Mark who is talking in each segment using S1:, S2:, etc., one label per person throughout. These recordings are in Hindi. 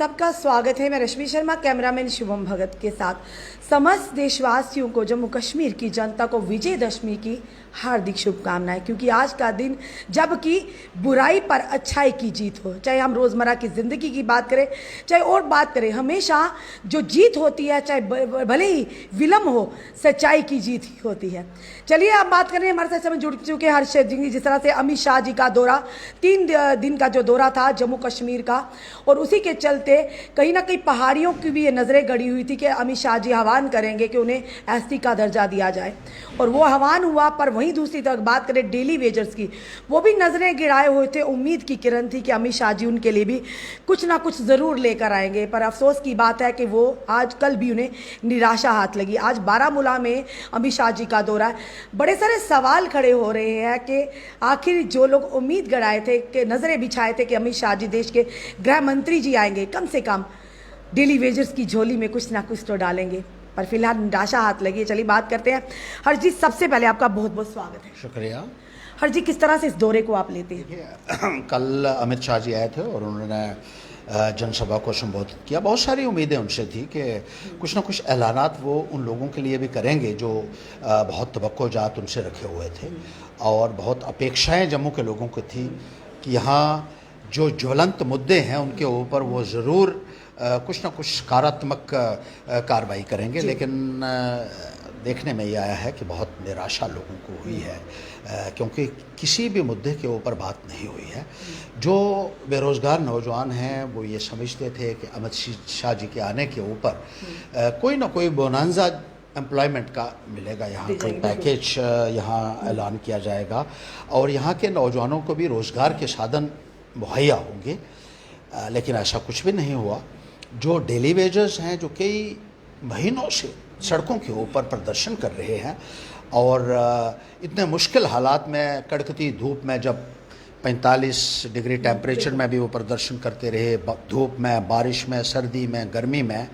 S1: सबका स्वागत है। मैं रश्मि शर्मा, कैमरामैन शुभम भगत के साथ। समस्त देशवासियों को, जम्मू कश्मीर की जनता को विजयदशमी की हार्दिक शुभकामनाएं, क्योंकि आज का दिन जबकि बुराई पर अच्छाई की जीत हो। चाहे हम रोज़मर्रा की ज़िंदगी की बात करें, चाहे और बात करें, हमेशा जो जीत होती है, चाहे भले ही विलम्ब हो, सच्चाई की जीत ही होती है। चलिए आप बात करें, हमारे साथ समय जुड़ चुके हैं हर्षद जी। जिस तरह से अमित शाह जी का दौरा, 3 दिन का जो दौरा था जम्मू कश्मीर का, और उसी के चलते कहीं ना कहीं पहाड़ियों की भी ये नज़रें गड़ी हुई थी कि अमित शाह जी आह्वान करेंगे कि उन्हें एसटी का दर्जा दिया जाए, और वो आह्वान हुआ। पर वहीं दूसरी तरफ बात करें डेली वेजर्स की, वो भी नज़रें गिराए हुए थे। उम्मीद की किरण थी कि अमित शाह जी उनके लिए भी कुछ ना कुछ ज़रूर लेकर आएंगे, पर अफसोस की बात है कि वो आज कल भी उन्हें निराशा हाथ लगी। आज बारामूला में अमित शाह जी का दौरा है। बड़े सारे सवाल खड़े हो रहे हैं कि आखिर जो लोग उम्मीद गड़ाए थे, कि नज़रें बिछाए थे कि अमित शाह जी देश के गृह मंत्री जी आएंगे, कम से कम डेली वेजर्स की झोली में कुछ ना कुछ तो डालेंगे, पर फिलहाल निराशा हाथ लगी है। चलिए बात करते हैं। हरजीत, सबसे पहले आपका बहुत बहुत स्वागत है।
S2: शुक्रिया।
S1: हरजीत, किस तरह से इस दौरे को आप लेते हैं?
S2: कल अमित शाह जी आए थे और उन्होंने जनसभा को संबोधित किया। बहुत सारी उम्मीदें उनसे थी कि कुछ ना कुछ ऐलानात वो उन लोगों के लिए भी करेंगे जो बहुत तवक्कोजात उनसे रखे हुए थे, और बहुत अपेक्षाएं जम्मू के लोगों को थी कि यहाँ जो ज्वलंत मुद्दे हैं उनके ऊपर वो ज़रूर कुछ ना कुछ सकारात्मक कार्रवाई करेंगे। लेकिन देखने में ये आया है कि बहुत निराशा लोगों को हुई है, क्योंकि किसी भी मुद्दे के ऊपर बात नहीं हुई है। जो बेरोज़गार नौजवान हैं वो ये समझते थे कि अमित शाह जी के आने के ऊपर कोई ना कोई बोनांजा एम्प्लॉयमेंट का मिलेगा, यहाँ कोई पैकेज यहाँ ऐलान किया जाएगा और यहाँ के नौजवानों को भी रोज़गार के साधन मुहैया होंगे। लेकिन ऐसा कुछ भी नहीं हुआ। जो डेली वेजर्स हैं, जो कई महीनों से सड़कों के ऊपर प्रदर्शन कर रहे हैं और इतने मुश्किल हालात में, कड़कती धूप में, जब 45 डिग्री टेम्परेचर में भी वो प्रदर्शन करते रहे, धूप में, बारिश में, सर्दी में, गर्मी में,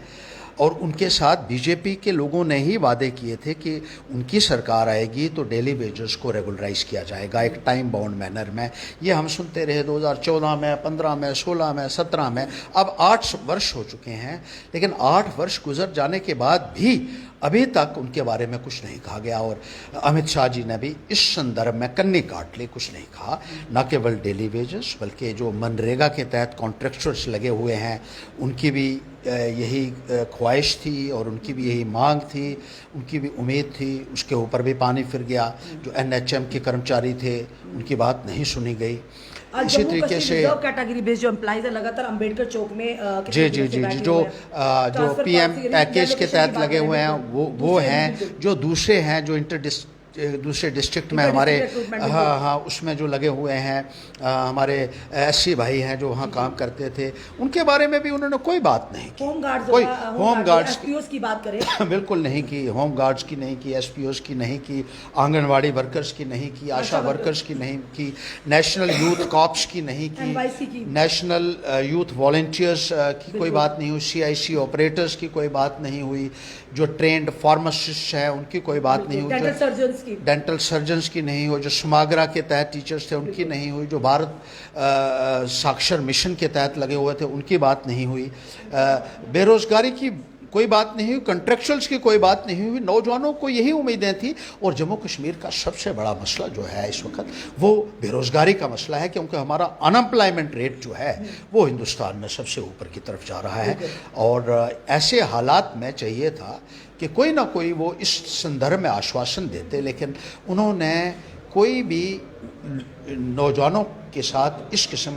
S2: और उनके साथ बीजेपी के लोगों ने ही वादे किए थे कि उनकी सरकार आएगी तो डेली वेजर्स को रेगुलराइज किया जाएगा एक टाइम बाउंड मैनर में। ये हम सुनते रहे 2014 में, 15 में, 16 में, 17 में। अब 8 वर्ष हो चुके हैं, लेकिन 8 वर्ष गुजर जाने के बाद भी अभी तक उनके बारे में कुछ नहीं कहा गया। और अमित शाह जी ने भी इस संदर्भ में कन्नी काट ली, कुछ नहीं कहा। न केवल डेली वेजर्स बल्कि जो मनरेगा के तहत कॉन्ट्रैक्चुअल्स लगे हुए हैं, उनकी भी यही ख्वाहिश थी और उनकी भी यही मांग थी, उनकी भी उम्मीद थी। उसके ऊपर भी पानी फिर गया। जो NHM के कर्मचारी थे उनकी बात नहीं सुनी गई। इसी तरीके से
S1: कैटेगरी बेस्ड जो एम्प्लॉइज है, लगातार अंबेडकर चौक में
S2: जी जो PM पैकेज के तहत लगे हुए हैं वो हैं। जो दूसरे हैं, जो दूसरे डिस्ट्रिक्ट में हमारे, हाँ, उसमें जो लगे हुए हैं, हमारे SC भाई हैं जो वहाँ काम करते थे, उनके बारे में भी उन्होंने कोई बात नहीं की। होम गार्ड्स
S1: की बात करें
S2: बिल्कुल नहीं की। होम गार्ड्स की नहीं की, SPOs की नहीं की, आंगनवाड़ी वर्कर्स की नहीं की, आशा वर्कर्स की नहीं की, नेशनल यूथ कॉप्स की नहीं की, नेशनल यूथ वॉलंटियर्स की कोई बात नहीं हुई, CIC ऑपरेटर्स की कोई बात नहीं हुई, जो ट्रेंड फार्मासिस्ट हैं उनकी कोई बात नहीं हुई, डेंटल सर्जन्स की नहीं हुई, जो समागरा के तहत टीचर्स थे उनकी नहीं हुई, जो भारत साक्षर मिशन के तहत लगे हुए थे उनकी बात नहीं हुई, बेरोजगारी की कोई बात नहीं हुई, कॉन्ट्रैक्चुअल्स की कोई बात नहीं हुई। नौजवानों को यही उम्मीदें थी। और जम्मू कश्मीर का सबसे बड़ा मसला जो है इस वक्त वो बेरोज़गारी का मसला है, क्योंकि हमारा अनएम्प्लॉयमेंट रेट जो है वो हिंदुस्तान में सबसे ऊपर की तरफ जा रहा है। और ऐसे हालात में चाहिए था कि कोई ना कोई वो इस संदर्भ में आश्वासन देते, लेकिन उन्होंने कोई भी नौजवानों के साथ इस किस्म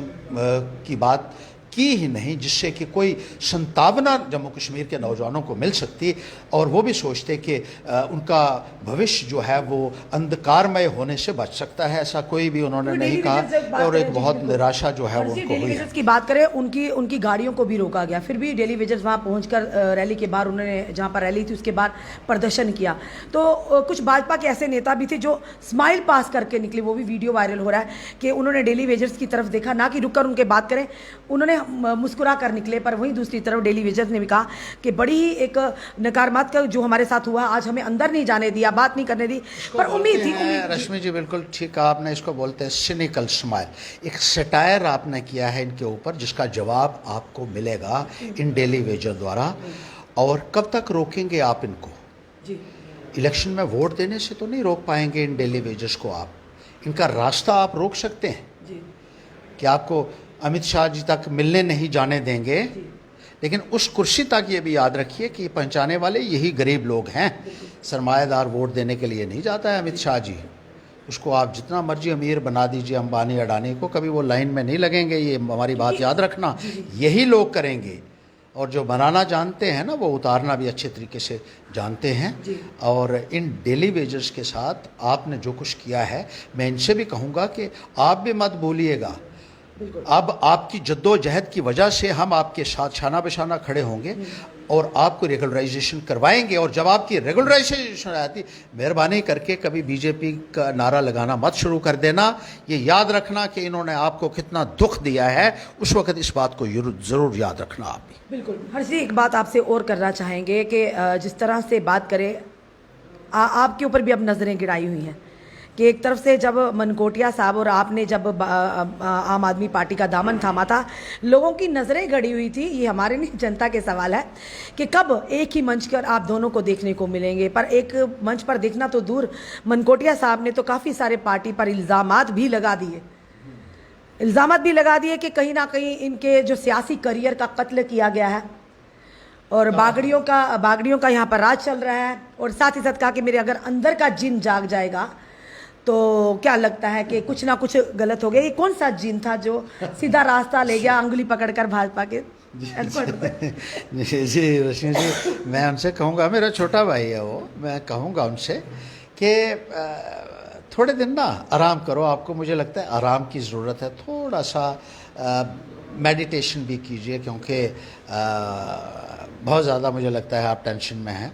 S2: की बात की ही नहीं जिससे कि कोई संतावना जम्मू कश्मीर के नौजवानों को मिल सकती और वो भी सोचते कि उनका भविष्य जो है वो अंधकारमय होने से बच सकता है। ऐसा कोई भी उन्होंने नहीं कहा और एक बहुत निराशा जो है वो उनको हुई है।
S1: की बात करें, उनकी गाड़ियों को भी रोका गया, फिर भी डेली वेजर्स वहाँ पहुँचकर रैली के बाहर, उन्होंने जहाँ पर रैली थी उसके बाद प्रदर्शन किया। तो कुछ भाजपा के ऐसे नेता भी थे जो स्माइल पास करके निकले, वो भी वीडियो वायरल हो रहा है कि उन्होंने डेली वेजर्स की तरफ देखा, ना कि रुककर उनके बात करें। उन्होंने मुस्कुरा कर निकले, पर वहीं दूसरी तरफ डेली विजन ने भी कहा कि बड़ी ही एक नकारात्मक जो हमारे साथ हुआ, आज हमें अंदर नहीं जाने दिया, बात नहीं करने दी, पर उम्मीद थी।
S2: रश्मि जी बिल्कुल ठीक कहा आपने, इसको बोलते हैं सिनिकल स्माइल। एक सटायर आपने किया है इनके ऊपर, जिसका जवाब आपको मिलेगा इन डेली वेजर द्वारा। और कब तक रोकेंगे आप इनको?
S1: जी,
S2: इलेक्शन में वोट देने से तो नहीं रोक पाएंगे इन डेली वेजर्स को आप। इनका रास्ता आप रोक सकते हैं
S1: जी,
S2: कि आपको अमित शाह जी तक मिलने नहीं जाने देंगे, लेकिन उस कुर्सी तक ये भी याद रखिए कि पहुंचाने वाले यही गरीब लोग हैं। सरमाएदार वोट देने के लिए नहीं जाता है अमित शाह जी। उसको आप जितना मर्जी अमीर बना दीजिए, अंबानी अडानी को, कभी वो लाइन में नहीं लगेंगे। ये हमारी बात याद रखना, यही लोग करेंगे। और जो बनाना जानते हैं ना, वो उतारना भी अच्छे तरीके से जानते हैं। और इन डेली वेजर्स के साथ आपने जो कुछ किया है, मैं इनसे भी कहूँगा कि आप भी मत भूलिएगा। अब आपकी जद्दोजहद की वजह से हम आपके साथ शाना बशाना खड़े होंगे और आपको रेगुलराइजेशन करवाएंगे। और जब आपकी रेगुलराइजेशन आती, मेहरबानी करके कभी बीजेपी का नारा लगाना मत शुरू कर देना। ये याद रखना कि इन्होंने आपको कितना दुख दिया है, उस वक्त इस बात को ज़रूर याद रखना आप भी।
S1: बिल्कुल। हर्ष जी, एक बात आपसे और करना चाहेंगे कि जिस तरह से बात करें, आपके ऊपर भी अब नज़रें गिराई हुई हैं कि एक तरफ से जब मनकोटिया साहब और आपने जब आम आदमी पार्टी का दामन थामा था, लोगों की नज़रें गड़ी हुई थी। ये हमारे नहीं, जनता के सवाल है कि कब एक ही मंच पर आप दोनों को देखने को मिलेंगे। पर एक मंच पर देखना तो दूर, मनकोटिया साहब ने तो काफ़ी सारे पार्टी पर इल्ज़ामात भी लगा दिए कि कहीं ना कहीं इनके जो सियासी करियर का कत्ल किया गया है और बागड़ियों का यहाँ पर राज चल रहा है। और साथ ही साथ कहा कि मेरे अगर अंदर का जिन जाग जाएगा तो क्या लगता है कि कुछ ना कुछ गलत हो गया। ये कौन सा जिन था जो सीधा रास्ता ले गया अंगुली पकड़कर भाजपा के
S2: जी रश्मि जी, मैं उनसे कहूँगा, मेरा छोटा भाई है वो, मैं कहूँगा उनसे कि थोड़े दिन ना आराम करो। आपको, मुझे लगता है आराम की ज़रूरत है। थोड़ा सा मेडिटेशन भी कीजिए, क्योंकि बहुत ज़्यादा मुझे लगता है आप टेंशन में हैं।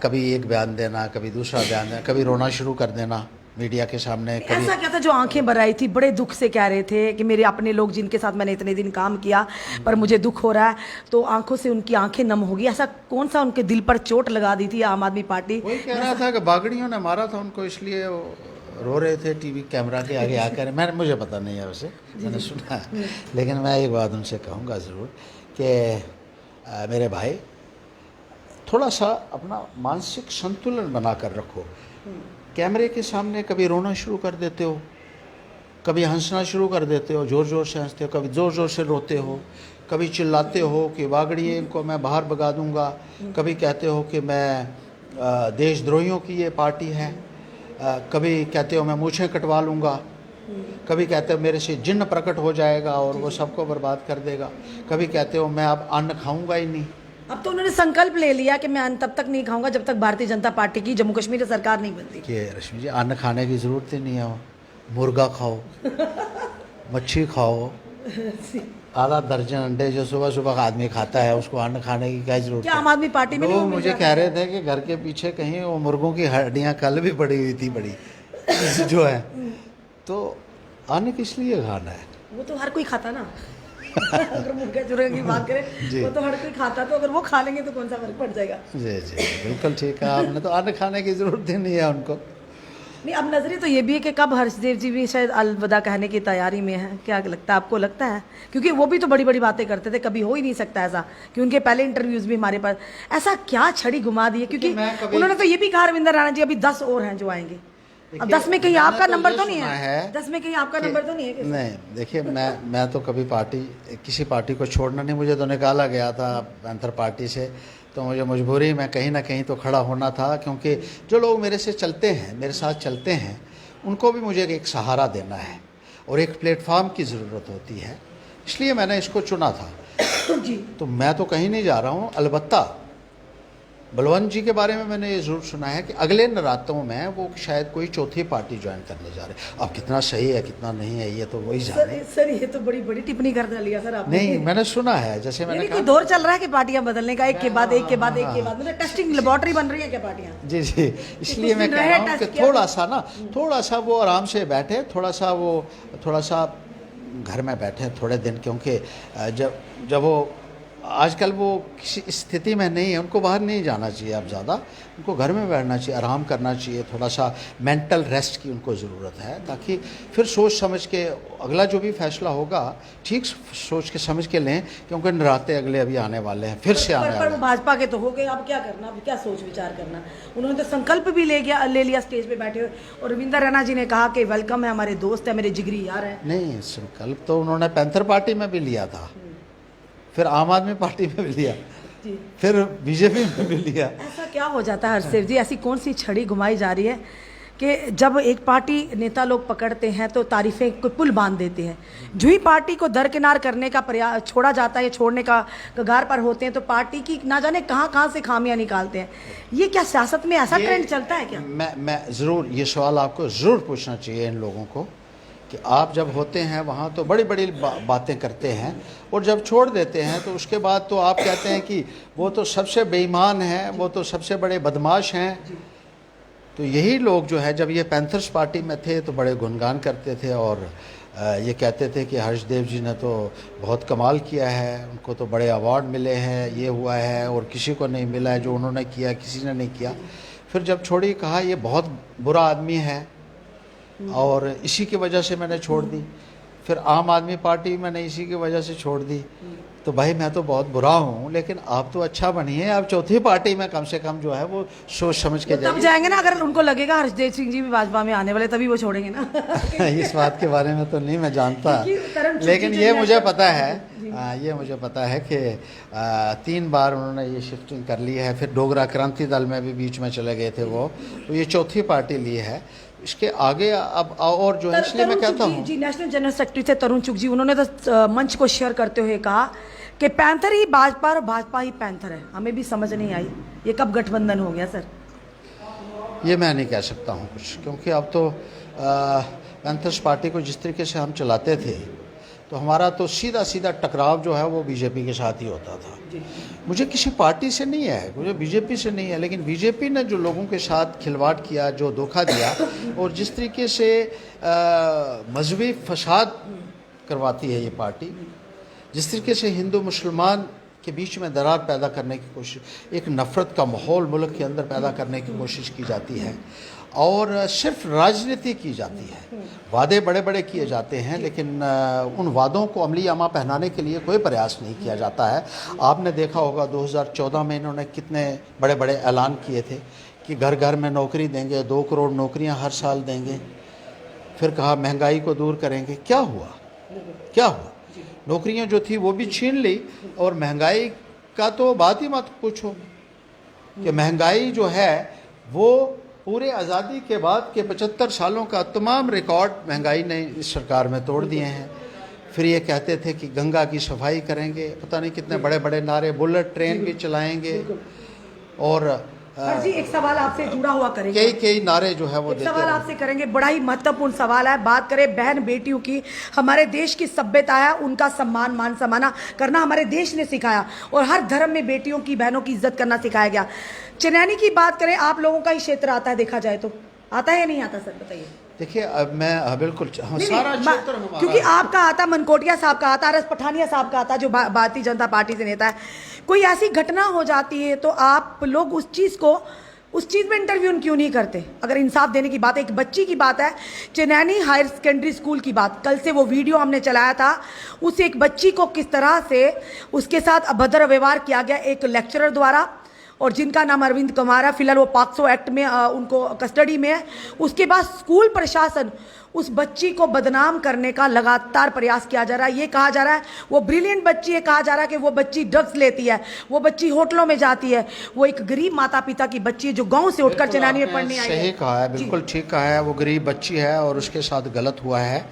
S2: कभी एक बयान देना, कभी दूसरा बयान देना, कभी रोना शुरू कर देना मीडिया के सामने। कभी
S1: ऐसा क्या था जो आंखें भर आई थी, बड़े दुख से कह रहे थे कि मेरे अपने लोग जिनके साथ मैंने इतने दिन काम किया, पर मुझे दुख हो रहा है, तो आंखों से उनकी आंखें नम होगी। ऐसा कौन सा उनके दिल पर चोट लगा दी थी आम आदमी पार्टी?
S2: वही कह रहा था कि बागड़ियों ने मारा था उनको, इसलिए वो रो रहे थे टीवी कैमरा के आगे आकर। मुझे पता नहीं है वैसे, मैंने सुना है। लेकिन मैं एक बात उनसे कहूँगा ज़रूर कि मेरे भाई, थोड़ा सा अपना मानसिक संतुलन बना कर रखो। कैमरे के सामने कभी रोना शुरू कर देते हो, कभी हंसना शुरू कर देते हो, ज़ोर ज़ोर से हंसते हो, कभी ज़ोर ज़ोर से रोते हो, कभी चिल्लाते हो कि बागड़िए इनको मैं बाहर भगा दूंगा, कभी कहते हो कि मैं देशद्रोहियों की ये पार्टी है, कभी कहते हो मैं मूछें कटवा लूँगा, कभी कहते हो मेरे से जिन्न प्रकट हो जाएगा और वो सबको बर्बाद कर देगा, कभी कहते हो मैं अब अन्न खाऊंगा ही नहीं।
S1: अब तो उन्होंने संकल्प ले लिया कि मैं अन्न तब तक नहीं खाऊंगा जब तक भारतीय जनता पार्टी की जम्मू कश्मीर सरकार नहीं बनती।
S2: कि रश्मि जी, अन्न खाने की ज़रूरत ही नहीं है। मुर्गा खाओ, मच्छी खाओ, आधा दर्जन अंडे जो सुबह सुबह का आदमी खाता है, उसको अन्न खाने की क्या जरूरत है?
S1: आम आदमी पार्टी में
S2: लोग मुझे कह रहे थे कि घर के पीछे कहीं वो मुर्गों की हड्डियाँ कल भी पड़ी हुई थी बड़ी जो है। तो अन्न किस लिए खाना है?
S1: वो तो हर कोई खाता ना। अगर मुर्गा चुर्गे की बात करें, वो तो हर कोई खाता, तो अगर वो खा लेंगे तो कौन सा फर्क पड़ जाएगा?
S2: जी जी बिल्कुल ठीक है आपने। तो अन्न खाने की ज़रूरत ही नहीं है उनको।
S1: नहीं, अब नजरिए तो ये भी है कि कब हर्षदेव जी भी शायद अलविदा कहने की तैयारी में है। क्या लगता है आपको? लगता है, क्योंकि वो भी तो बड़ी बड़ी बातें करते थे, कभी हो ही नहीं सकता ऐसा, कि उनके पहले इंटरव्यूज भी हमारे पास ऐसा क्या छड़ी घुमा दी है? क्योंकि उन्होंने तो ये भी कहा रविंद्र राणा जी अभी 10 और हैं जो आएंगे। अब 10 में कहीं आपका नंबर तो नहीं है? 10 में कहीं आपका नंबर तो नहीं है?
S2: नहीं, देखिए मैं तो कभी किसी पार्टी को छोड़ना नहीं। मुझे तो निकाला गया था पैंथर पार्टी से, तो मुझे मजबूरी में कहीं ना कहीं तो खड़ा होना था, क्योंकि जो लोग मेरे से चलते हैं, मेरे साथ चलते हैं, उनको भी मुझे एक सहारा देना है और एक प्लेटफॉर्म की ज़रूरत होती है, इसलिए मैंने इसको चुना था।
S1: जी।
S2: तो मैं तो कहीं नहीं जा रहा हूँ। अलबत्ता बलवंत जी के बारे में मैंने ये ज़रूर सुना है कि अगले नरातों में वो शायद कोई चौथी पार्टी ज्वाइन करने जा रहे हैं। अब कितना सही है कितना नहीं है ये तो वही जाने।
S1: सर ये तो बड़ी बड़ी टिप्पणी कर लिया सर आपने।
S2: नहीं, मैंने सुना है, जैसे मैंने कहा,
S1: कोई दौर चल रहा है कि पार्टियां बदलने का, एक के बाद एक मतलब टेस्टिंग लेबोरेटरी बन रही है क्या पार्टियां?
S2: जी जी, इसलिए मैं कह रहा हूँ कि थोड़ा सा वो आराम से बैठे, थोड़ा सा घर में बैठें थोड़े दिन, क्योंकि जब जब वो आजकल वो किसी स्थिति में नहीं है, उनको बाहर नहीं जाना चाहिए अब ज़्यादा, उनको घर में बैठना चाहिए, आराम करना चाहिए, थोड़ा सा मेंटल रेस्ट की उनको ज़रूरत है, ताकि फिर सोच समझ के अगला जो भी फैसला होगा ठीक सोच के समझ के लें, क्योंकि नराते अगले अभी आने वाले हैं, फिर से आने
S1: पर
S2: वाले
S1: वो
S2: हैं।
S1: भाजपा के तो हो गए, अब क्या करना, अब क्या सोच विचार करना। उन्होंने तो संकल्प भी ले लिया स्टेज पे बैठे हुए, और रविंदर रैना जी ने कहा कि वेलकम है, हमारे दोस्त है, मेरे जिगरी यार है।
S2: नहीं, संकल्प तो उन्होंने पैंथर पार्टी में भी लिया था, फिर आम आदमी पार्टी में भी लिया,
S1: जी,
S2: फिर बीजेपी में भी लिया।
S1: ऐसा क्या हो जाता है हरसेव जी, ऐसी कौन सी छड़ी घुमाई जा रही है कि जब एक पार्टी नेता लोग पकड़ते हैं तो तारीफें को पुल बांध देते हैं, जो ही पार्टी को दरकिनार करने का प्रयास छोड़ा जाता है या छोड़ने का कगार पर होते हैं तो पार्टी की ना जाने कहाँ से खामियां निकालते हैं। ये क्या सियासत में ऐसा ट्रेंड चलता है क्या?
S2: मैं ज़रूर ये सवाल आपको ज़रूर पूछना चाहिए इन लोगों को कि आप जब होते हैं वहाँ तो बड़ी बड़ी बातें करते हैं, और जब छोड़ देते हैं तो उसके बाद तो आप कहते हैं कि वो तो सबसे बेईमान हैं, वो तो सबसे बड़े बदमाश हैं। तो यही लोग जो है जब ये पैंथर्स पार्टी में थे तो बड़े गुणगान करते थे, और ये कहते थे कि हर्षदेव जी ने तो बहुत कमाल किया है, उनको तो बड़े अवार्ड मिले हैं, ये हुआ है, और किसी को नहीं मिला है जो उन्होंने किया, किसी ने नहीं किया। फिर जब छोड़ी कहा ये बहुत बुरा आदमी है और इसी की वजह से मैंने छोड़ दी। फिर आम आदमी पार्टी मैंने इसी की वजह से छोड़ दी। तो भाई मैं तो बहुत बुरा हूँ, लेकिन आप तो अच्छा बनिए, आप चौथी पार्टी में कम से कम जो है वो सोच समझ के
S1: तब जाएंगे ना, अगर उनको लगेगा हर्षदेव सिंह जी भी भाजपा में आने वाले, तभी वो छोड़ेंगे ना।
S2: इस बात के बारे में तो नहीं मैं जानता,
S1: क्योंकि तरन
S2: लेकिन
S1: चुटकी
S2: ये
S1: जो
S2: मुझे
S1: है-
S2: पता है, ये मुझे पता है कि 3 बार उन्होंने ये शिफ्टिंग कर ली है। फिर डोगरा क्रांति दल में भी बीच में चले गए थे वो, तो ये चौथी पार्टी ली है। इसके आगे अब और जो है, इसलिए मैं कहता हूँ
S1: जी, नेशनल जनरल सेक्रेटरी थे तरुण चुग जी, उन्होंने तो मंच को शेयर करते हुए कहा कि पैंथर ही भाजपा और भाजपा ही पैंथर है। हमें भी समझ नहीं आई ये कब गठबंधन हो गया सर।
S2: ये मैं नहीं कह सकता हूँ कुछ, क्योंकि अब तो पैंथर्स पार्टी को जिस तरीके से हम चलाते थे तो हमारा तो सीधा सीधा टकराव जो है वो बीजेपी के साथ ही होता था। मुझे किसी पार्टी से नहीं है, मुझे बीजेपी से नहीं है, लेकिन बीजेपी ने जो लोगों के साथ खिलवाड़ किया, जो धोखा दिया, और जिस तरीके से मजहबी फसाद करवाती है ये पार्टी, जिस तरीके से हिंदू मुसलमान के बीच में दरार पैदा करने की कोशिश, एक नफ़रत का माहौल मुल्क के अंदर पैदा करने की कोशिश की जाती है, और सिर्फ राजनीति की जाती है। वादे बड़े बड़े किए जाते हैं, लेकिन उन वादों को अमली अमा पहनाने के लिए कोई प्रयास नहीं किया जाता है। आपने देखा होगा 2014 में इन्होंने कितने बड़े बड़े ऐलान किए थे कि घर घर में नौकरी देंगे, 2 करोड़ नौकरियां हर साल देंगे। फिर कहा महंगाई को दूर करेंगे। क्या हुआ? क्या हुआ? नौकरियां जो थी वो भी छीन ली, और महंगाई का तो बात ही मत पूछो कि महंगाई जो है वो पूरे आज़ादी के बाद के 75 सालों का तमाम रिकॉर्ड महंगाई ने इस सरकार में तोड़ दिए हैं। फिर ये कहते थे कि गंगा की सफाई करेंगे, पता नहीं कितने बड़े बड़े नारे, बुलेट ट्रेन भी चलाएंगे, और
S1: जी एक सवाल आपसे जुड़ा हुआ करेंगे,
S2: कई नारे जो है वो देते
S1: सवाल
S2: रहे।
S1: आपसे करेंगे, बड़ा ही महत्वपूर्ण सवाल है। बात करें बहन बेटियों की, हमारे देश की सभ्यता है, उनका सम्मान मान सम्माना करना हमारे देश ने सिखाया, और हर धर्म में बेटियों की, बहनों की इज्जत करना सिखाया गया। चनैनी की बात करें, आप लोगों का ही क्षेत्र आता है, देखा जाए तो आता है या नहीं आता सर, बताइए।
S2: देखिए अब मैं बिल्कुल
S1: नहीं,
S2: सारा
S1: नहीं,
S2: क्षेत्र हमारा,
S1: क्योंकि आपका आता, मनकोटिया साहब का आता, रस पठानिया साहब का आता, जो भारतीय जनता पार्टी से नेता है। कोई ऐसी घटना हो जाती है तो आप लोग उस चीज़ में इंटरव्यू क्यों नहीं करते? अगर इंसाफ देने की बात है, एक बच्ची की बात है, चनैनी हायर सेकेंडरी स्कूल की बात, कल से वो वीडियो हमने चलाया था, उस एक बच्ची को किस तरह से उसके साथ अभद्र व्यवहार किया गया एक लेक्चरर द्वारा, और जिनका नाम अरविंद कुमार है, फिलहाल वो पॉक्सो एक्ट में उनको कस्टडी में है। उसके बाद स्कूल प्रशासन उस बच्ची को बदनाम करने का लगातार प्रयास किया जा रहा है। ये कहा जा रहा है वो ब्रिलियंट बच्ची है, कहा जा रहा है कि वो बच्ची ड्रग्स लेती है, वो बच्ची होटलों में जाती है, वो एक गरीब माता पिता की बच्ची है जो गांव से उठकर चनैनी में पढ़ने आई है।
S2: सही कहा है, बिल्कुल ठीक कहा है। वो गरीब बच्ची है और उसके साथ गलत हुआ है,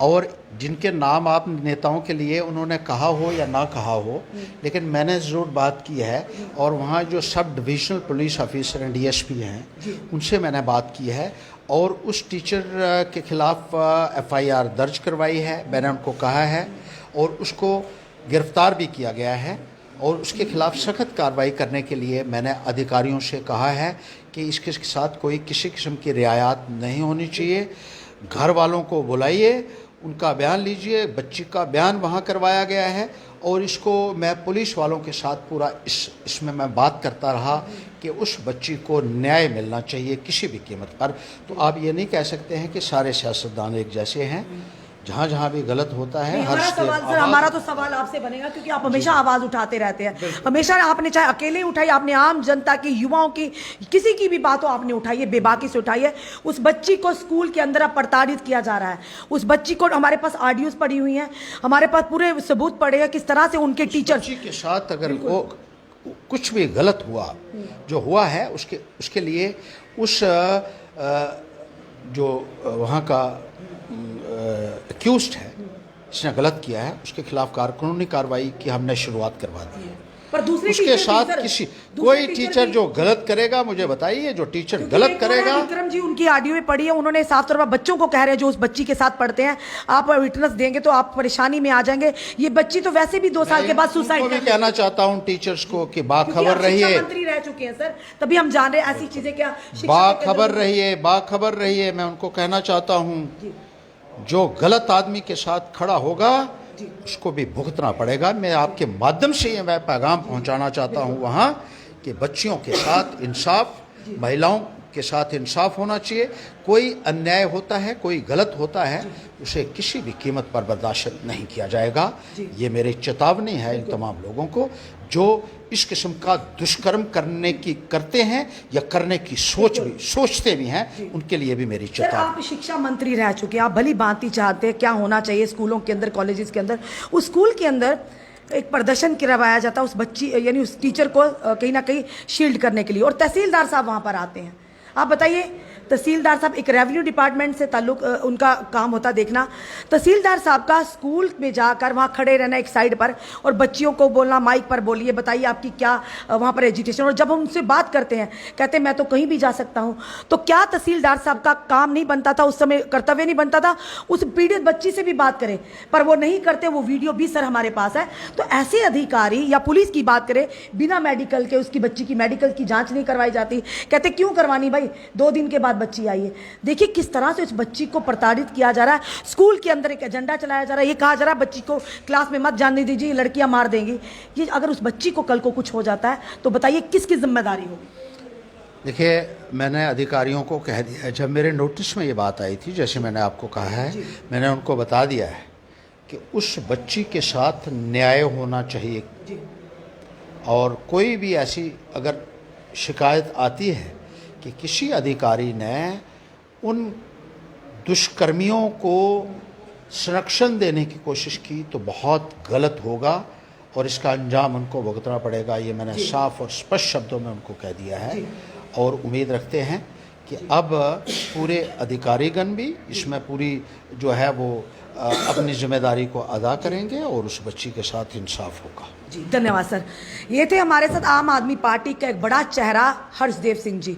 S2: और जिनके नाम आप नेताओं के लिए उन्होंने कहा हो या ना कहा हो, लेकिन मैंने ज़रूर बात की है, और वहाँ जो सब डिविजनल पुलिस ऑफिसर हैं, डीएसपी हैं, उनसे मैंने बात की है, और उस टीचर के खिलाफ एफआईआर दर्ज करवाई है, मैंने उनको कहा है, और उसको गिरफ्तार भी किया गया है, और उसके खिलाफ सख्त कार्रवाई करने के लिए मैंने अधिकारियों से कहा है कि इसके साथ कोई किसी किस्म की रियायत नहीं होनी चाहिए। घर वालों को बुलाइए उनका बयान लीजिए, बच्ची का बयान वहाँ करवाया गया है। और इसको मैं पुलिस वालों के साथ पूरा इसमें मैं बात करता रहा कि उस बच्ची को न्याय मिलना चाहिए किसी भी कीमत पर। तो आप ये नहीं कह सकते हैं कि सारे सियासतदान एक जैसे हैं। जहाँ जहाँ भी गलत होता है
S1: हमारा तो सवाल आपसे बनेगा, क्योंकि आप हमेशा आवाज उठाते रहते हैं। हमेशा आपने चाहे अकेले उठाई, आपने आम जनता की, युवाओं की, किसी की भी बातों आपने उठाई है, बेबाकी से उठाई है। उस बच्ची को स्कूल के अंदर अब प्रताड़ित किया जा रहा है। उस बच्ची को, हमारे पास ऑडियोज पड़ी हुई हैं, हमारे पास पूरे सबूत पड़े हैं किस तरह से उनके टीचर
S2: के साथ अगर वो कुछ भी गलत हुआ जो हुआ है उसके लिए उस जो वहाँ का एक्यूज्ड है, इसने गलत किया है, उसके खिलाफ कानूनी कार्रवाई की हमने शुरुआत करवा दी है।
S1: पर दूसरे
S2: उसके साथ किसी कोई टीचर जो गलत करेगा, मुझे बताइए, जो टीचर गलत करेगा।
S1: विक्रम जी उनकी ऑडियो में पढ़ी है, उन्होंने साफ तौर पर बच्चों को कह रहे हैं जो उस बच्ची के साथ पढ़ते हैं, आप विटनेस देंगे तो आप परेशानी में आ जाएंगे। ये बच्ची तो वैसे भी 2 साल के बाद सुसाइड
S2: भी कहना चाहता हूँ टीचर्स को कि बाखबर रहिए।
S1: मंत्री रह चुके हैं सर, तभी हम जान रहे हैं ऐसी चीजें क्या।
S2: बाखबर रहिए। मैं उनको कहना चाहता हूँ जो गलत आदमी के साथ खड़ा होगा उसको भी भुगतना पड़ेगा। मैं आपके माध्यम से ये मैं पैगाम पहुंचाना चाहता हूं वहां कि बच्चियों के साथ इंसाफ, महिलाओं के साथ इंसाफ होना चाहिए। कोई अन्याय होता है, कोई गलत होता है, उसे किसी भी कीमत पर बर्दाश्त नहीं किया जाएगा। ये मेरी चेतावनी है इन तमाम लोगों को जो इस किस्म का दुष्कर्म करते हैं या करने की सोचते भी हैं, उनके लिए भी मेरी चेतावनी।
S1: आप शिक्षा मंत्री रह चुके हैं, आप भली भांति चाहते हैं क्या होना चाहिए स्कूलों के अंदर, कॉलेजेस के अंदर। उस स्कूल के अंदर एक प्रदर्शन करवाया जाता है उस बच्ची यानी उस टीचर को कहीं ना कहीं शील्ड करने के लिए, और तहसीलदार साहब वहां पर आते हैं। आप बताइए, तहसीलदार साहब एक रेवेन्यू डिपार्टमेंट से ताल्लुक उनका काम होता देखना, तहसीलदार साहब का स्कूल में जाकर वहाँ खड़े रहना एक साइड पर और बच्चियों को बोलना माइक पर, बोलिए बताइए आपकी क्या वहाँ पर एजुकेशन। और जब हम उनसे बात करते हैं कहते हैं मैं तो कहीं भी जा सकता हूँ। तो क्या तहसीलदार साहब का काम नहीं बनता था उस समय, कर्तव्य नहीं बनता था उस पीड़ित बच्ची से भी बात करें? पर वो नहीं करते, वो वीडियो भी सर हमारे पास है। तो ऐसे अधिकारी या पुलिस की बात करें, बिना मेडिकल के उसकी बच्ची की मेडिकल की जाँच नहीं करवाई जाती। कहते क्यों करवानी भाई, 2 दिन के बाद बच्ची आई है। देखिए किस तरह से उस बच्ची को प्रताड़ित किया जा रहा है। स्कूल के अंदर एक एजेंडा चलाया जा रहा है, ये कहा जा रहा है बच्ची को क्लास में मत जाने दीजिए, लड़कियां मार देंगी। ये अगर उस बच्ची को कल को कुछ हो जाता है तो बताइए किसकी जिम्मेदारी होगी?
S2: देखिए, मैंने अधिकारियों को कह दिया है, जब मेरे नोटिस में ये बात आई थी, जैसे मैंने आपको कहा है, मैंने उनको बता दिया है कि उस बच्ची के साथ न्याय होना चाहिए। और कोई भी ऐसी अगर शिकायत आती है कि किसी अधिकारी ने उन दुष्कर्मियों को संरक्षण देने की कोशिश की तो बहुत गलत होगा और इसका अंजाम उनको भुगतना पड़ेगा। ये मैंने साफ और स्पष्ट शब्दों में उनको कह दिया है और उम्मीद रखते हैं कि अब पूरे अधिकारीगण भी इसमें पूरी जो है वो अपनी जिम्मेदारी को अदा करेंगे और उस बच्ची के साथ इंसाफ होगा।
S1: जी धन्यवाद सर। ये थे हमारे साथ आम आदमी पार्टी का एक बड़ा चेहरा हर्षदेव सिंह जी,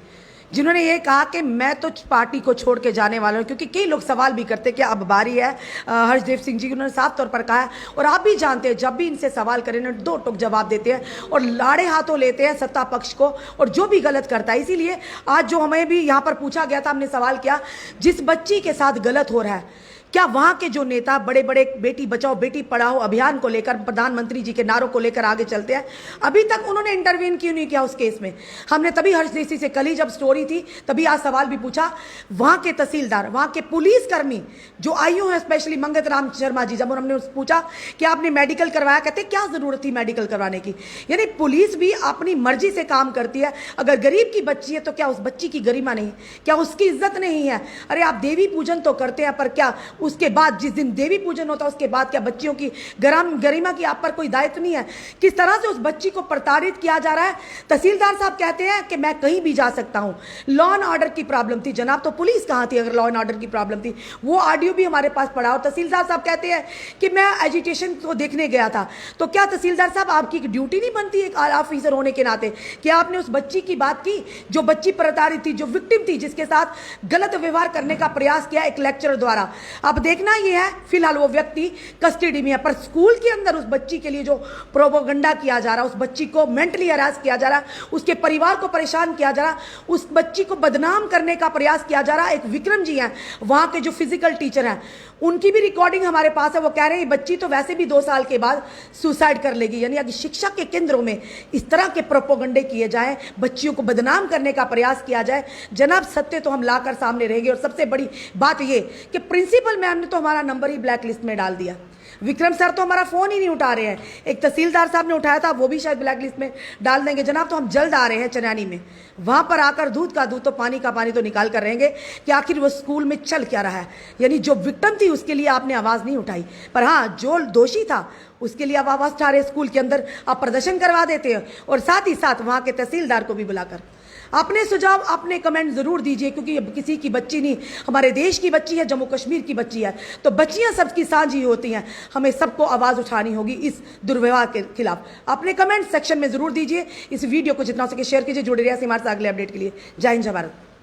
S1: जिन्होंने ये कहा कि मैं तो पार्टी को छोड़ के जाने वाला हूँ। क्योंकि कई लोग सवाल भी करते कि अब बारी है हर्षदेव सिंह जी की, उन्होंने साफ तौर पर कहा है और आप भी जानते हैं जब भी इनसे सवाल करें ना 2 टूक जवाब देते हैं और लाड़े हाथों लेते हैं सत्ता पक्ष को और जो भी गलत करता है। इसीलिए आज जो हमें भी यहाँ पर पूछा गया था, हमने सवाल किया जिस बच्ची के साथ गलत हो रहा है, क्या वहां के जो नेता बड़े बड़े बेटी बचाओ बेटी पढ़ाओ अभियान को लेकर, प्रधानमंत्री जी के नारों को लेकर आगे चलते हैं, अभी तक उन्होंने इंटरवीन क्यों नहीं किया उस केस में? हमने तभी हर्षदेव सिंह से कल ही जब स्टोरी थी तभी आज सवाल भी पूछा। वहां के तहसीलदार, वहां के पुलिसकर्मी जो आयु हैं, स्पेशली मंगत राम शर्मा जी, जब हमने पूछा कि आपने मेडिकल करवाया, कहते क्या जरूरत थी मेडिकल करवाने की? यानी पुलिस भी अपनी मर्जी से काम करती है। अगर गरीब की बच्ची है तो क्या उस बच्ची की गरिमा नहीं, क्या उसकी इज्जत नहीं है? अरे आप देवी पूजन तो करते हैं, पर क्या उसके बाद जिस दिन देवी पूजन होता है उसके बाद क्या बच्चियों की गरिमा की आप पर कोई दायित्व नहीं है? किस तरह से उस बच्ची को प्रताड़ित किया जा रहा है। तहसीलदार साहब कहते हैं कि मैं कहीं भी जा सकता हूं, लॉ एंड ऑर्डर की प्रॉब्लम थी। जनाब तो पुलिस कहां थी अगर लॉ एंड ऑर्डर की प्रॉब्लम थी? वो ऑडियो भी हमारे पास पड़ा और तहसीलदार साहब कहते हैं कि मैं एजुटेशन को देखने गया था। तो क्या तहसीलदार साहब आपकी ड्यूटी नहीं बनती एक ऑफिसर होने के नाते कि आपने उस बच्ची की बात की जो बच्ची प्रताड़ित थी, जो विक्टिम थी, जिसके साथ गलत व्यवहार करने का प्रयास किया एक लेक्चरर द्वारा? आप अब देखना ये है, फिलहाल वो व्यक्ति कस्टडी में है, पर स्कूल के अंदर उस बच्ची के लिए जो प्रोपोगंडा किया जा रहा है, उस बच्ची को मेंटली हरास किया जा रहा है, उसके परिवार को परेशान किया जा रहा है, उस बच्ची को बदनाम करने का प्रयास किया जा रहा है। एक विक्रम जी हैं, वहां के जो फिजिकल टीचर हैं, उनकी भी रिकॉर्डिंग हमारे पास है। वो कह रहे हैं बच्ची तो वैसे भी 2 साल के बाद सुसाइड कर लेगी। यानी अगर शिक्षा के केंद्रों में इस तरह के प्रोपोगंडे किए जाएं, बच्चियों को बदनाम करने का प्रयास किया जाए, जनाब सत्य तो हम लाकर सामने रहेंगे। और सबसे बड़ी बात ये कि प्रिंसिपल मैम ने तो हमारा नंबर ही ब्लैक लिस्ट में डाल दिया। विक्रम सर तो हमारा फोन ही नहीं उठा रहे हैं। एक तहसीलदार साहब ने उठाया था, वो भी शायद ब्लैक लिस्ट में डाल देंगे। जनाब तो हम जल्द आ रहे हैं चनैनी में, वहां पर आकर दूध का दूध तो पानी का पानी तो निकाल कर रहेंगे कि आखिर वो स्कूल में चल क्या रहा है। यानी जो विक्टिम थी उसके लिए आपने आवाज नहीं उठाई, पर हाँ जो दोषी था उसके लिए आप आवाज उठा रहे। स्कूल के अंदर आप प्रदर्शन करवा देते हैं और साथ ही साथ वहां के तहसीलदार को भी बुलाकर। अपने सुझाव, अपने कमेंट जरूर दीजिए, क्योंकि किसी की बच्ची नहीं, हमारे देश की बच्ची है, जम्मू कश्मीर की बच्ची है, तो बच्चियां सबकी साझी होती हैं। हमें सबको आवाज उठानी होगी इस दुर्व्यवहार के खिलाफ। अपने कमेंट सेक्शन में जरूर दीजिए। इस वीडियो को जितना हो सके शेयर कीजिए। जुड़े रहिए हमारे साथ अगले अपडेट के लिए। जय हिंद, जय भारत।